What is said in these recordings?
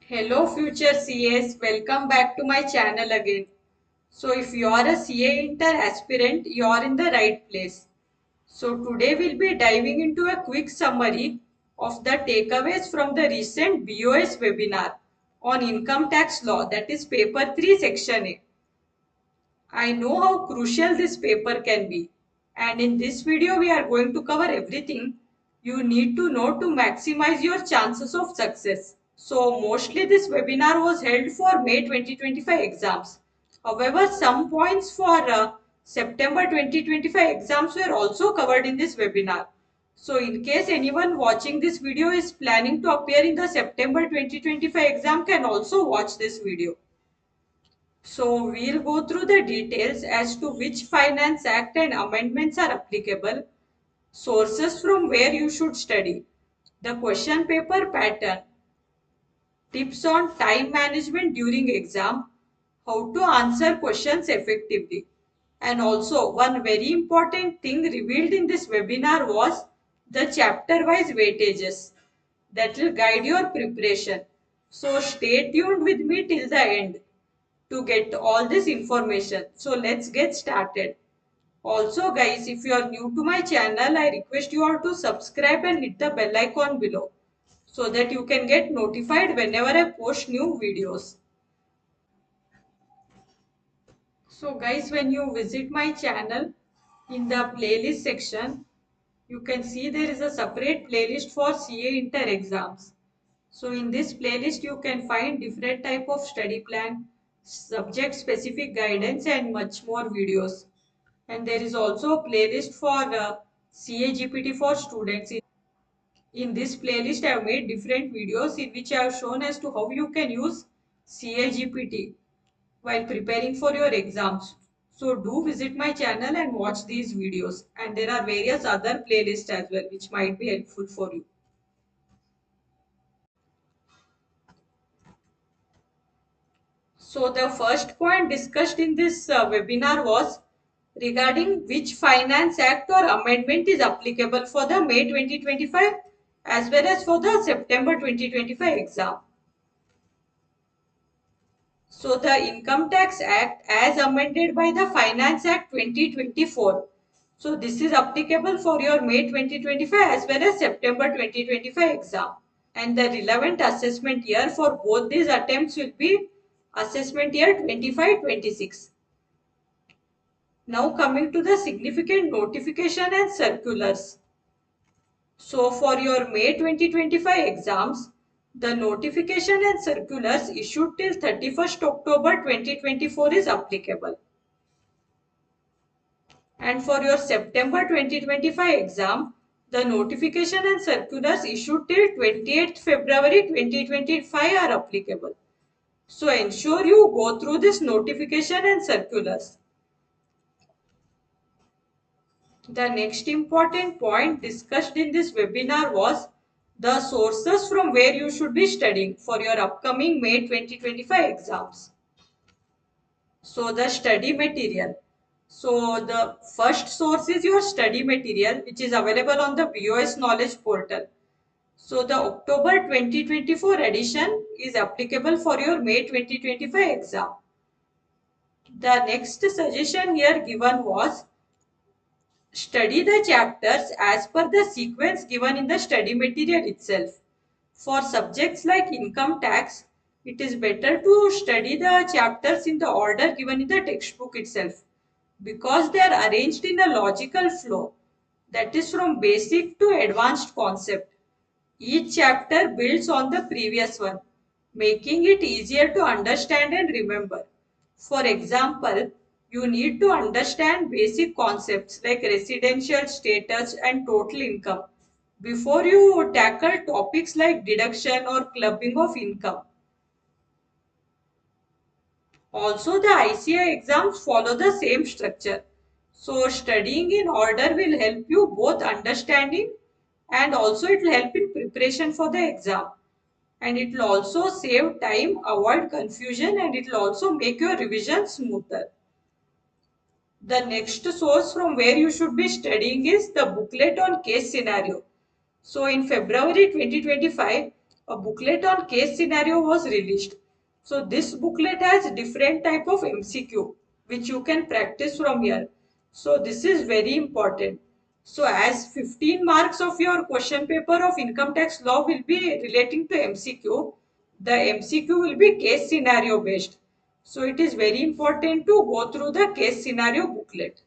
Hello future CAs, welcome back to my channel again. So if you are a CA inter aspirant, you are in the right place. So today we'll be diving into a quick summary of the takeaways from the recent BOS webinar on income tax law, that is paper 3 section A. I know how crucial this paper can be, and in this video we are going to cover everything you need to know to maximize your chances of success. So mostly this webinar was held for May 2025 exams. However, some points for September 2025 exams were also covered in this webinar. So in case anyone watching this video is planning to appear in the September 2025 exam can also watch this video. So we'll go through the details as to which Finance Act and amendments are applicable, sources from where you should study, the question paper pattern, tips on time management during exam, how to answer questions effectively. And also one very important thing revealed in this webinar was the chapter wise weightages that will guide your preparation. So stay tuned with me till the end to get all this information. So let's get started. Also guys, if you are new to my channel, I request you all to subscribe and hit the bell icon below so that you can get notified whenever I post new videos. So guys, when you visit my channel, in the playlist section, you can see there is a separate playlist for CA inter exams. So in this playlist, you can find different type of study plan, subject specific guidance and much more videos. And there is also a playlist for CA GPT for students. In this playlist, I have made different videos in which I have shown as to how you can use CA GPT while preparing for your exams. So do visit my channel and watch these videos. And there are various other playlists as well which might be helpful for you. So the first point discussed in this webinar was regarding which Finance Act or amendment is applicable for the May 2025 as well as for the September 2025 exam. So the Income Tax Act as amended by the Finance Act 2024. So this is applicable for your May 2025 as well as September 2025 exam. And the relevant assessment year for both these attempts will be assessment year 25-26. Now coming to the significant notification and circulars. So for your May 2025 exams, the notification and circulars issued till 31st October 2024 is applicable. And for your September 2025 exam, the notification and circulars issued till 28th February 2025 are applicable. So ensure you go through this notification and circulars. The next important point discussed in this webinar was the sources from where you should be studying for your upcoming May 2025 exams. So the study material. So the first source is your study material which is available on the BOS Knowledge portal. So the October 2024 edition is applicable for your May 2025 exam. The next suggestion here given was study the chapters as per the sequence given in the study material itself. For subjects like income tax, it is better to study the chapters in the order given in the textbook itself because they are arranged in a logical flow that is from basic to advanced concept. Each chapter builds on the previous one, making it easier to understand and remember. For example, you need to understand basic concepts like residential status and total income before you tackle topics like deduction or clubbing of income. Also, the ICI exams follow the same structure. So, studying in order will help you both understanding and also it will help in preparation for the exam. And it will also save time, avoid confusion, and it will also make your revision smoother. The next source from where you should be studying is the booklet on case scenario. So in February 2025, a booklet on case scenario was released. So this booklet has different type of MCQ which you can practice from here. So this is very important. So as 15 marks of your question paper of income tax law will be relating to MCQ, the MCQ will be case scenario based. So it is very important to go through the case scenario booklet.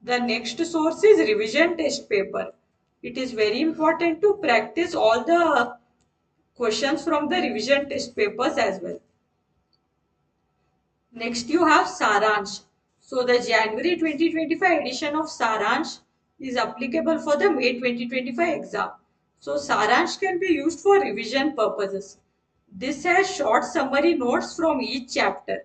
The next source is revision test paper. It is very important to practice all the questions from the revision test papers as well. Next you have Saransh. So the January 2025 edition of Saransh is applicable for the May 2025 exam. So Saransh can be used for revision purposes. This has short summary notes from each chapter,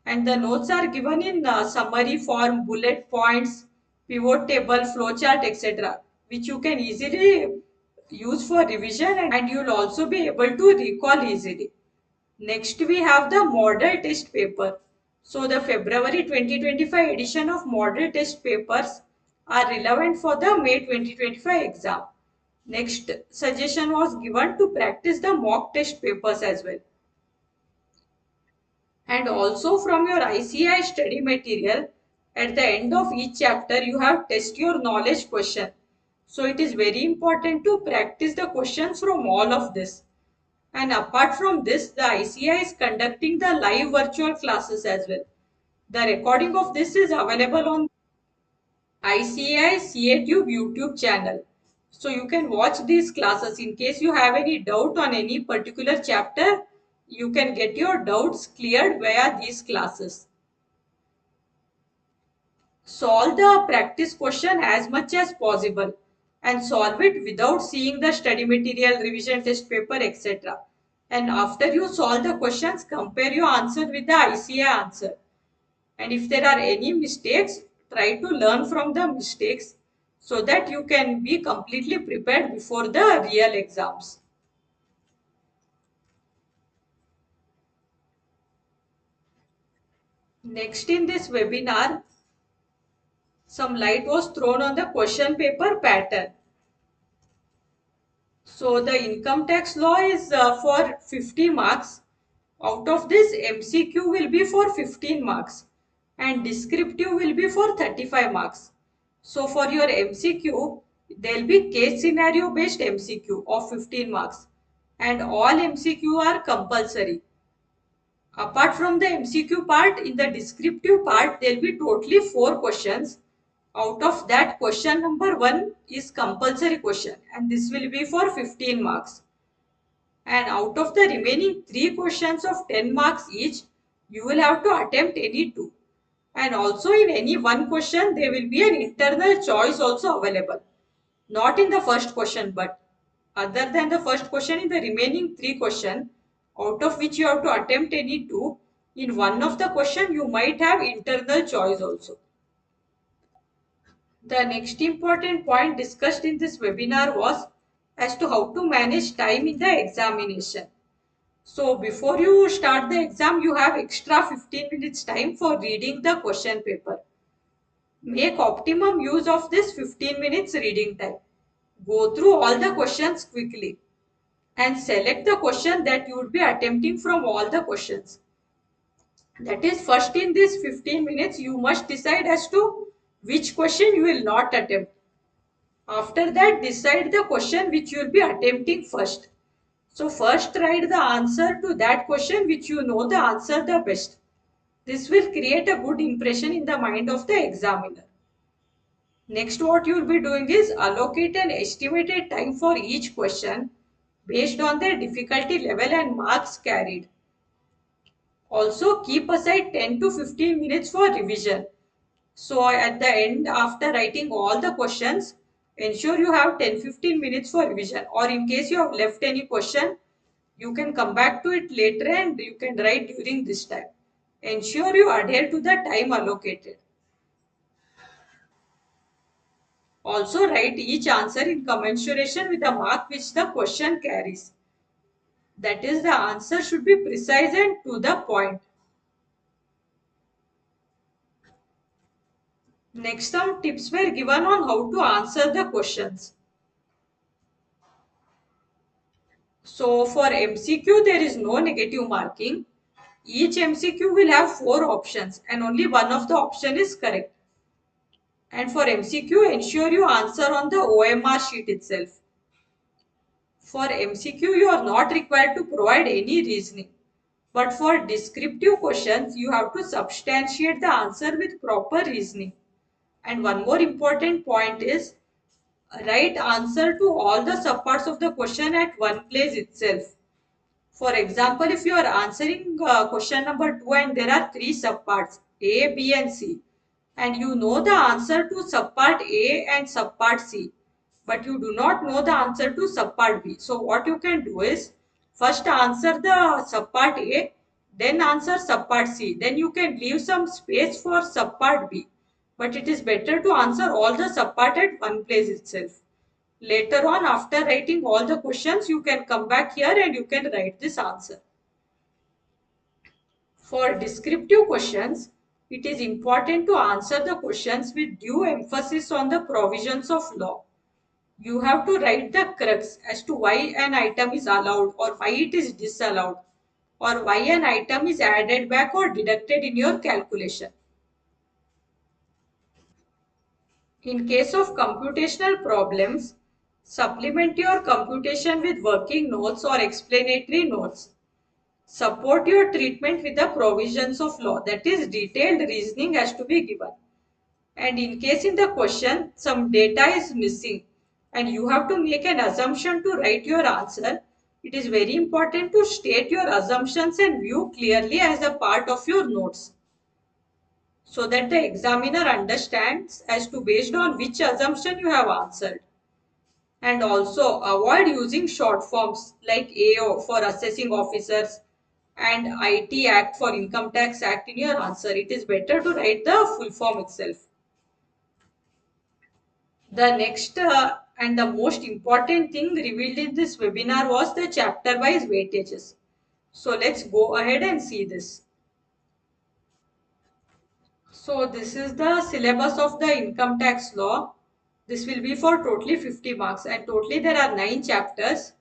and the notes are given in summary form, bullet points, pivot table, flowchart, etc., which you can easily use for revision, and you'll also be able to recall easily. Next, we have the model test paper. So, the February 2025 edition of model test papers are relevant for the May 2025 exam. Next suggestion was given to practice the mock test papers as well. And also from your ICI study material, at the end of each chapter, you have test your knowledge question. So it is very important to practice the questions from all of this. And apart from this, the ICI is conducting the live virtual classes as well. The recording of this is available on ICI CATube YouTube channel. So you can watch these classes. In case you have any doubt on any particular chapter, you can get your doubts cleared via these classes. Solve the practice question as much as possible and solve it without seeing the study material, revision test paper, etc. And after you solve the questions, compare your answer with the ICI answer. And if there are any mistakes, try to learn from the mistakes so that you can be completely prepared before the real exams. Next in this webinar, some light was thrown on the question paper pattern. So the income tax law is for 50 marks. Out of this, MCQ will be for 15 marks and descriptive will be for 35 marks. So for your MCQ, there will be case scenario based MCQ of 15 marks, and all MCQ are compulsory. Apart from the MCQ part, in the descriptive part, there will be totally 4 questions. Out of that, question number 1 is compulsory question, and this will be for 15 marks. And out of the remaining 3 questions of 10 marks each, you will have to attempt any 2. And also in any one question, there will be an internal choice also available. Not in the first question, but other than the first question, in the remaining 3 questions, out of which you have to attempt any 2, in one of the question you might have internal choice also. The next important point discussed in this webinar was as to how to manage time in the examination. So before you start the exam, you have extra 15 minutes time for reading the question paper. Make optimum use of this 15 minutes reading time. Go through all the questions quickly and select the question that you would be attempting from all the questions. That is, first in this 15 minutes, you must decide as to which question you will not attempt. After that, decide the question which you will be attempting first. So first write the answer to that question which you know the answer the best. This will create a good impression in the mind of the examiner. Next, what you will be doing is allocate an estimated time for each question based on their difficulty level and marks carried. Also, keep aside 10 to 15 minutes for revision. So, at the end, after writing all the questions, ensure you have 10-15 minutes for revision. Or in case you have left any question, you can come back to it later and you can write during this time. Ensure you adhere to the time allocated. Also write each answer in commensuration with the mark which the question carries. That is, the answer should be precise and to the point. Next, some tips were given on how to answer the questions. So for MCQ, there is no negative marking. Each MCQ will have 4 options and only one of the option is correct. And for MCQ, ensure you answer on the OMR sheet itself. For MCQ, you are not required to provide any reasoning. But for descriptive questions, you have to substantiate the answer with proper reasoning. And one more important point is write answer to all the subparts of the question at one place itself. For example, if you are answering question number 2 and there are 3 subparts A, B and C, and you know the answer to subpart A and subpart C, but you do not know the answer to subpart B. So what you can do is first answer the subpart A, then answer subpart C. Then you can leave some space for subpart B. But it is better to answer all the subpart at one place itself. Later on, after writing all the questions, you can come back here and you can write this answer. For descriptive questions, it is important to answer the questions with due emphasis on the provisions of law. You have to write the crux as to why an item is allowed or why it is disallowed or why an item is added back or deducted in your calculation. In case of computational problems, supplement your computation with working notes or explanatory notes. Support your treatment with the provisions of law, that is detailed reasoning has to be given. And in case in the question some data is missing and you have to make an assumption to write your answer, it is very important to state your assumptions and view clearly as a part of your notes so that the examiner understands as to based on which assumption you have answered. And also avoid using short forms like AO for assessing officers and IT Act for Income Tax Act in your answer. It is better to write the full form itself. The next and the most important thing revealed in this webinar was the chapter wise weightages. So let's go ahead and see this. So this is the syllabus of the income tax law. This will be for totally 50 marks and totally there are 9 chapters.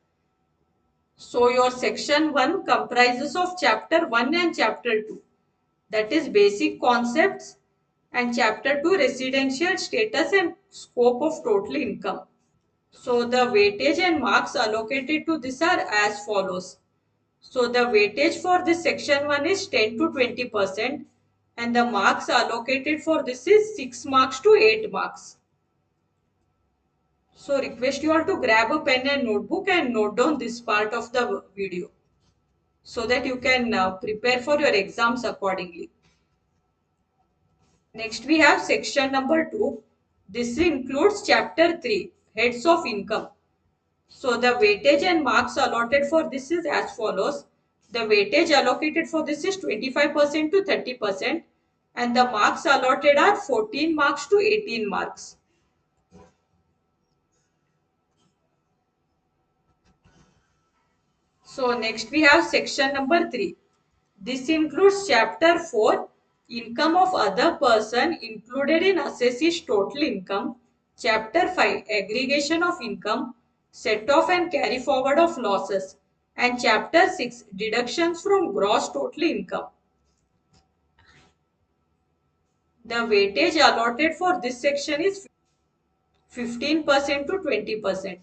So your section 1 comprises of chapter 1 and chapter 2. That is basic concepts, and chapter 2 residential status and scope of total income. So the weightage and marks allocated to this are as follows. So the weightage for this section 1 is 10 to 20% and the marks allocated for this is 6 marks to 8 marks. So request you all to grab a pen and notebook and note down this part of the video so that you can prepare for your exams accordingly. Next we have section number 2. This includes chapter 3, heads of income. So the weightage and marks allotted for this is as follows. The weightage allocated for this is 25% to 30% and the marks allotted are 14 marks to 18 marks. So next we have section number 3. This includes chapter 4, income of other person included in assessee's total income. Chapter 5, aggregation of income, set off and carry forward of losses. And chapter 6, deductions from gross total income. The weightage allotted for this section is 15% to 20%.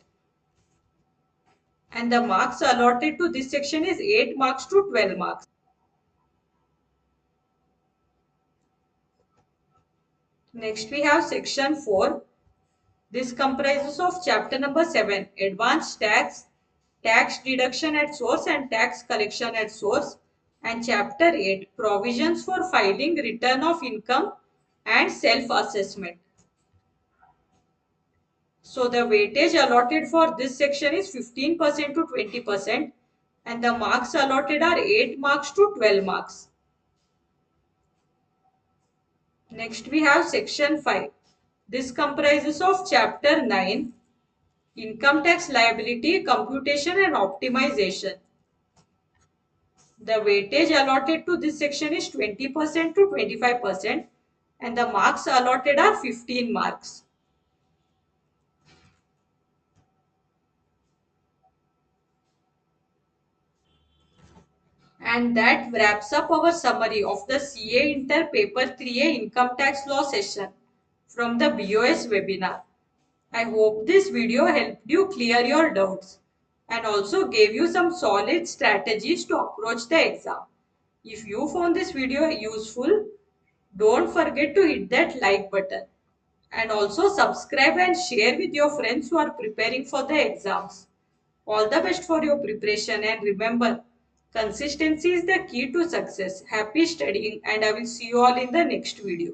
And the marks allotted to this section is 8 marks to 12 marks. Next we have section 4. This comprises of chapter number 7, advanced tax, tax deduction at source and tax collection at source, and chapter 8, provisions for filing return of income and self-assessment. So the weightage allotted for this section is 15% to 20% and the marks allotted are 8 marks to 12 marks. Next we have section 5. This comprises of chapter 9, income tax liability, computation and optimization. The weightage allotted to this section is 20% to 25% and the marks allotted are 15 marks. And that wraps up our summary of the CA Inter Paper 3A Income Tax Law session from the BOS webinar. I hope this video helped you clear your doubts and also gave you some solid strategies to approach the exam. If you found this video useful, don't forget to hit that like button and also subscribe and share with your friends who are preparing for the exams. All the best for your preparation, and remember, consistency is the key to success. Happy studying, and I will see you all in the next video.